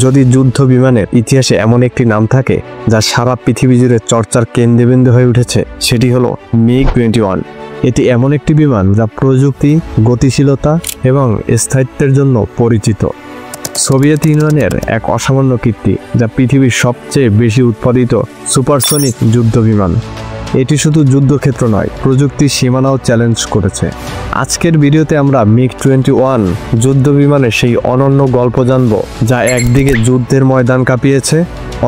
যদি যুদ্ধ বিমানের ইতিহাসে এমন একটি নাম থাকে যা সারা পৃথিবী জুড়ে চর্চার কেন্দ্রবিন্দু হয়ে উঠেছে, সেটি হলো MiG-21। এটি এমন একটি বিমান যা প্রযুক্তি, গতিশীলতা এবং স্থায়িত্বের জন্য পরিচিত। সোভিয়েত ইউনিয়নের এক অসামান্য কীর্তি, যা পৃথিবীর সবচেয়ে বেশি উৎপাদিত সুপারসনিক যুদ্ধ বিমান। এটি শুধু যুদ্ধক্ষেত্র নয়, প্রযুক্তির সীমানাও চ্যালেঞ্জ করেছে। আজকের ভিডিওতে আমরা MiG-21 যুদ্ধ বিমানের সেই অনন্য গল্প জানব, যা একদিকে যুদ্ধের ময়দান কাঁপিয়েছে,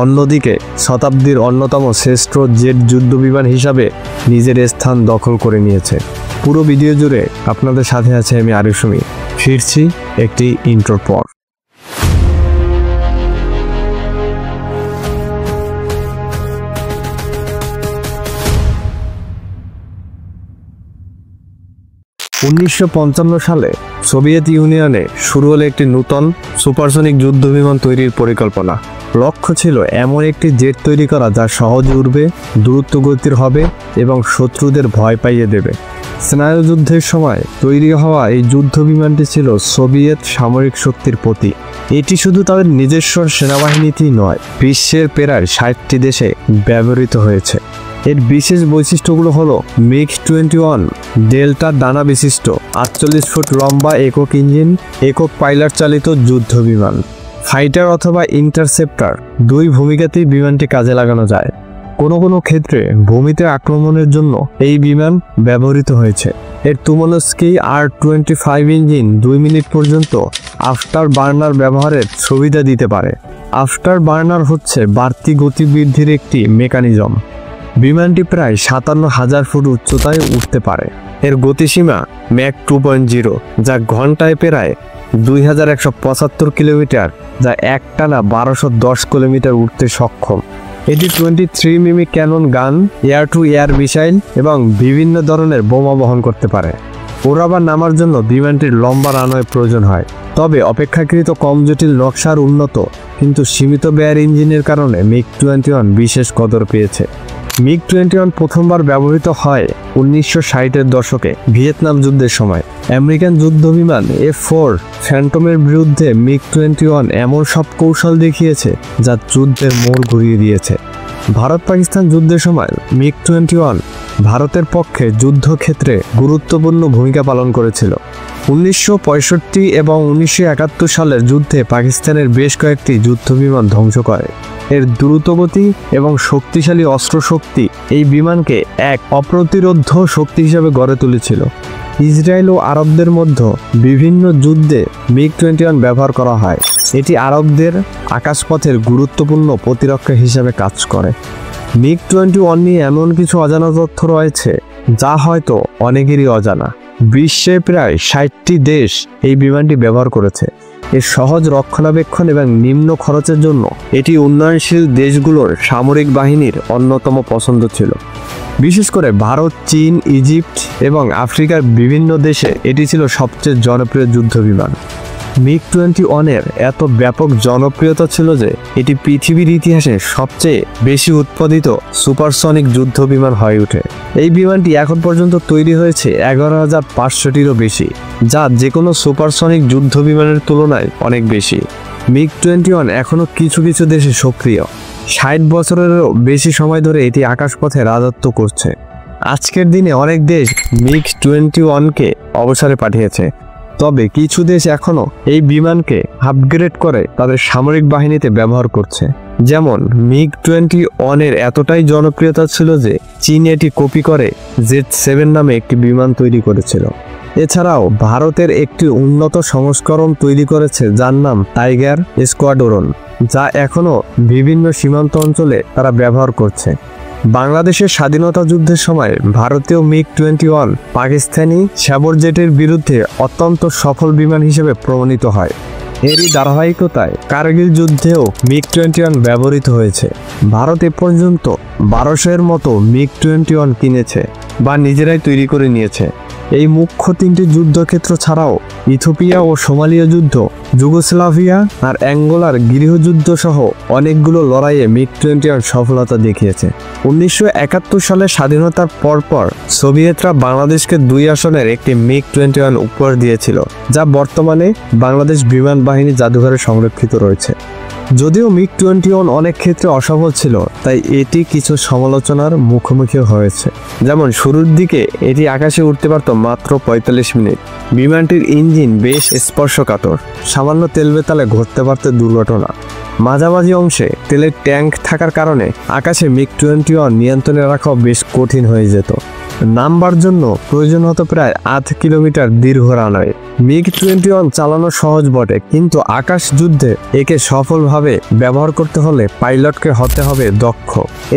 অন্যদিকে শতাব্দীর অন্যতম শ্রেষ্ঠ জেট যুদ্ধ বিমান হিসাবে নিজের স্থান দখল করে নিয়েছে। পুরো ভিডিও জুড়ে আপনাদের সাথে আছে আমি আরিফ সুমি। ফিরছি একটি ইন্ট্রোর পর। উনিশশো সালে সোভিয়েত ইউনিয়নে শুরু হলো একটি নতুন সুপারসনিক যুদ্ধ বিমান তৈরির পরিকল্পনা। লক্ষ্য ছিল এমন একটি জেট তৈরি করা যা সহজে উড়বে, দ্রুত গতির হবে এবং শত্রুদের ভয় পাইয়ে দেবে। স্নায়ুযুদ্ধের সময় তৈরি হওয়া এই যুদ্ধ বিমানটি ছিল সোভিয়েত সামরিক শক্তির প্রতীক। এটি শুধু তাদের নিজস্ব সেনাবাহিনীতেই নয়, বিশ্বের প্রায় 60টি দেশে ব্যবহৃত হয়েছে। এর বিশেষ বৈশিষ্ট্যগুলো হলো MiG-21 ডেল্টা ডানা বিশিষ্ট 48 ফুট লম্বা একক ইঞ্জিন, একক পাইলট চালিত যুদ্ধ বিমান। ফাইটার অথবা ইন্টারসেপ্টর দুই ভূমিকাতেই বিমানটি কাজে লাগানো যায়। কোনো ক্ষেত্রে ভূমিতে আক্রমণের জন্য এই বিমান ব্যবহৃত হয়েছে। এর তুমনস্কি R-25 ইঞ্জিন 2 মিনিট পর্যন্ত আফটার বার্নার ব্যবহারের সুবিধা দিতে পারে। আফটার বার্নার হচ্ছে বাড়তি গতিবৃদ্ধির একটি মেকানিজম। বিমানটি প্রায় 57,000 ফুট উচ্চতায় উঠতে পারে। এর গতিসীমা ম্যাক 2.0, যা ঘন্টায় প্রায় 2175 কিলোমিটার, যা একটানা 1210 কিলোমিটার উঠতে সক্ষম। এটি 23 মিমি ক্যানন গান, এয়ার টু এয়ার মিসাইল এবং বিভিন্ন ধরনের বোমা বহন করতে পারে। ওড়াবার নামার জন্য বিমানটির লম্বা রানওয়ে প্রয়োজন হয়, তবে অপেক্ষাকৃত কম জটিল নকশার উন্নত কিন্তু সীমিত ব্যয়ের ইঞ্জিনের কারণে MiG-21 বিশেষ কদর পেয়েছে। MiG-21 প্রথমবার ব্যবহৃত হয় 1960-এর দশকে ভিয়েতনাম যুদ্ধের সময়। আমেরিকান যুদ্ধ বিমান F-4 ফ্যান্টমের বিরুদ্ধে MiG-21 এমন সব কৌশল দেখিয়েছে যা যুদ্ধের মোড় ঘুরিয়ে দিয়েছে। ভারত পাকিস্তান যুদ্ধের সময় MiG-21 ভারতের পক্ষে যুদ্ধক্ষেত্রে গুরুত্বপূর্ণ ভূমিকা পালন করেছিল। 1965 এবং 1971 সালের যুদ্ধে পাকিস্তানের বেশ কয়েকটি যুদ্ধ বিমান ধ্বংস করে। এর দ্রুতগতি এবং শক্তিশালী অস্ত্রশক্তি এই বিমানকে এক অপ্রতিরোধ্য শক্তি হিসেবে গড়ে তুলেছিল। ইসরায়েল ও আরবদের মধ্যে বিভিন্ন যুদ্ধে MiG-21 ব্যবহার করা হয়। এটি আরবদের আকাশপথের গুরুত্বপূর্ণ প্রতিরক্ষা হিসেবে কাজ করে। MiG-21 নিয়ে এমন কিছু অজানা তথ্য রয়েছে যা হয়তো অনেকেরই অজানা। বিশ্বে প্রায় 60টি দেশ এই বিমানটি ব্যবহার করেছে। এর সহজ রক্ষণাবেক্ষণ এবং নিম্ন খরচের জন্য এটি উন্নয়নশীল দেশগুলোর সামরিক বাহিনীর অন্যতম পছন্দ ছিল। বিশেষ করে ভারত, চীন, ইজিপ্ট এবং আফ্রিকার বিভিন্ন দেশে এটি ছিল সবচেয়ে জনপ্রিয় যুদ্ধ বিমান। MiG-21 এর এত ব্যাপক জনপ্রিয়তা ছিল যে এটি পৃথিবীর ইতিহাসে সবচেয়ে বেশি উৎপাদিত সুপারসনিক যুদ্ধ বিমান হয়ে ওঠে। এই বিমানটি এখন পর্যন্ত তৈরি হয়েছে 11,500টিরও বেশি, যা যে কোনো সুপারসনিক যুদ্ধ বিমানের তুলনায় অনেক বেশি। MiG-21 এখনও কিছু দেশে সক্রিয়। 60 বছরেরও বেশি সময় ধরে এটি আকাশপথে রাজত্ব করছে। আজকের দিনে অনেক দেশ MiG-21কে অবসরে পাঠিয়েছে, তবে কিছু দেশ এখনও এই বিমানকে আপগ্রেড করে তাদের সামরিক বাহিনীতে ব্যবহার করছে। যেমন MiG-21 এর এতটাই জনপ্রিয়তা ছিল যে চীন এটি কপি করে Z-7 নামে একটি বিমান তৈরি করেছিল। এছাড়াও ভারতের একটি উন্নত সংস্করণ তৈরি করেছে যার নাম টাইগার স্কোয়াড্রন, যা এখনও বিভিন্ন সীমান্ত অঞ্চলে তারা ব্যবহার করছে। বাংলাদেশের স্বাধীনতা যুদ্ধের সময় ভারতীয় MiG-21 পাকিস্তানি সাবর জেটের বিরুদ্ধে অত্যন্ত সফল বিমান হিসেবে প্রমাণিত হয়। এরই ধারাবাহিকতায় কার্গিল যুদ্ধেও MiG-21 ব্যবহৃত হয়েছে। ভারত এ পর্যন্ত 1200-এর মতো MiG-21 কিনেছে বা নিজেরাই তৈরি করে নিয়েছে। এই মুখ্য তিনটি যুদ্ধক্ষেত্র ছাড়াও ইথিওপিয়া ও সোমালিয়া যুদ্ধ, যুগোস্লাভিয়া আর অ্যাঙ্গোলার গৃহযুদ্ধ সহ অনেকগুলো লড়াইয়ে MiG-21 সফলতা দেখিয়েছে। 1971 সালে স্বাধীনতার পরপর সোভিয়েতরা বাংলাদেশকে 2 আসনের একটি MiG-21 উপহার দিয়েছিল, যা বর্তমানে বাংলাদেশ বিমান বাহিনী জাদুঘরে সংরক্ষিত রয়েছে। যদিও MiG-21 অনেক ক্ষেত্রে অসফল ছিল, তাই এটি কিছু সমালোচনার মুখোমুখি হয়েছে। যেমন শুরুর দিকে এটি আকাশে উঠতে পারত মাত্র 45 মিনিট। বিমানটির ইঞ্জিন বেশ স্পর্শকাতর, সামান্য তেল বেতালে ঘটতে পারত দুর্ঘটনা। মাঝামাঝি অংশে তেলের ট্যাঙ্ক থাকার কারণে আকাশে MiG-21 নিয়ন্ত্রণে রাখাও বেশ কঠিন হয়ে যেত। নামবার জন্য প্রয়োজন হতো প্রায় 8 কিলোমিটার দীর্ঘ রানওয়ে। MiG-21 চালানো সহজ বটে, কিন্তু আকাশ যুদ্ধে একে সফলভাবে ব্যবহার করতে হলে পাইলটকে হতে হবে দক্ষ।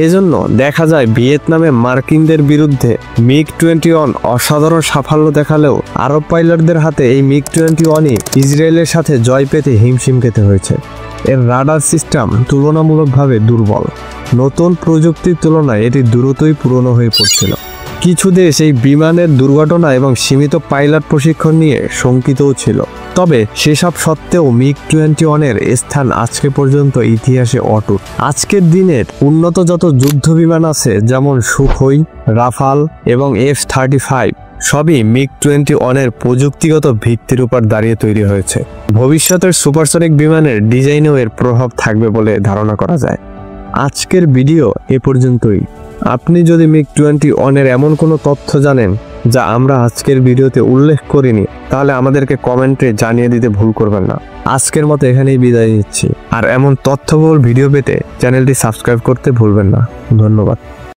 এজন্য দেখা যায় ভিয়েতনামে মার্কিনদের বিরুদ্ধে MiG-21 অসাধারণ সাফল্য দেখালেও আরব পাইলটদের হাতে এই MiG-21ই ইসরায়েলের সাথে জয় পেতে হিমশিম খেতে হয়েছে। এর রাডার সিস্টেম তুলনামূলকভাবে দুর্বল। নতুন প্রযুক্তির তুলনায় এটি দ্রুতই পুরনো হয়ে পড়ছিল। কিছু দেশ এই বিমানের দুর্ঘটনা এবং সীমিত পাইলট প্রশিক্ষণ নিয়ে শঙ্কিতও ছিল। তবে সেসব সত্ত্বেও MiG-21 স্থান আজকে পর্যন্ত ইতিহাসে অটুট। আজকের দিনের উন্নত যত যুদ্ধ বিমান আছে, যেমন সুখোই, রাফাল এবং F-35, সবই MiG-21 প্রযুক্তিগত ভিত্তির উপর দাঁড়িয়ে তৈরি হয়েছে। ভবিষ্যতের সুপারসনিক বিমানের ডিজাইনেও এর প্রভাব থাকবে বলে ধারণা করা যায়। আজকের ভিডিও এ পর্যন্তই। আপনি যদি MiG-21 এমন কোনো তথ্য জানেন যা আমরা আজকের ভিডিওতে উল্লেখ করিনি, তাহলে আমাদেরকে কমেন্টে জানিয়ে দিতে ভুল করবেন না। আজকের মতো এখানেই বিদায় নিচ্ছি। আর এমন তথ্যবহুল ভিডিও পেতে চ্যানেলটি সাবস্ক্রাইব করতে ভুলবেন না। ধন্যবাদ।